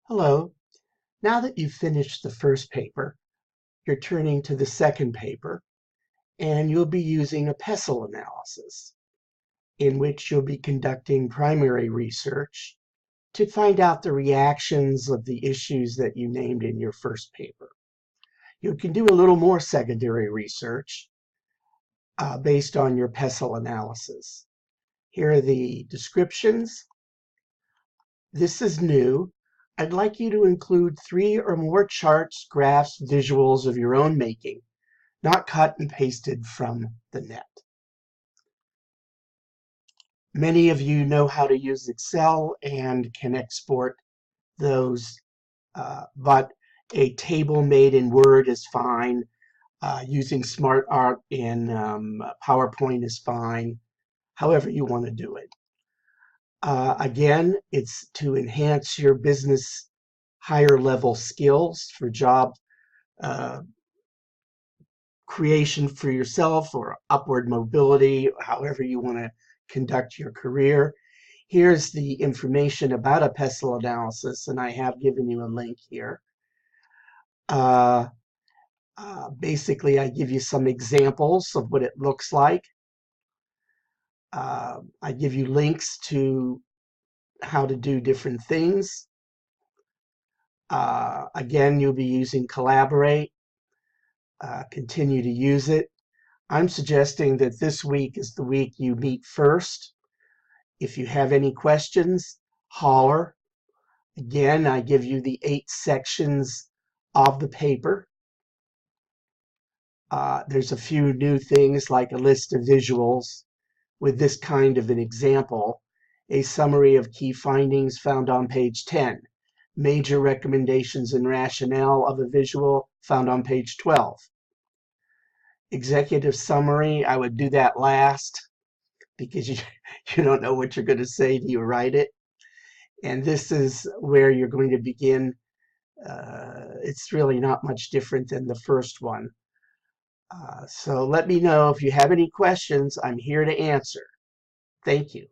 Hello. Now that you've finished the first paper, you're turning to the second paper, and you'll be using a pestle analysis, in which you'll be conducting primary research to find out the reactions of the issues that you named in your first paper. You can do a little more secondary research based on your pestle analysis. Here are the descriptions. This is new. I'd like you to include 3 or more charts, graphs, visuals of your own making, not cut and pasted from the net. Many of you know how to use Excel and can export those, but a table made in Word is fine. Using Smart Art in PowerPoint is fine, however you want to do it. Again, it's to enhance your business higher level skills for job creation for yourself or upward mobility, however you want to conduct your career. Here's the information about a pestle analysis, and I have given you a link here. Basically, I give you some examples of what it looks like. I give you links to how to do different things. Again, you'll be using Collaborate. Continue to use it. I'm suggesting that this week is the week you meet first. If you have any questions, holler. Again, I give you the 8 sections of the paper. There's a few new things like a list of visuals with this kind of an example, a summary of key findings found on page 10, major recommendations and rationale of a visual found on page 12. Executive summary, I would do that last because you don't know what you're going to say till you write it. And this is where you're going to begin. It's really not much different than the first one. So let me know if you have any questions. I'm here to answer. Thank you.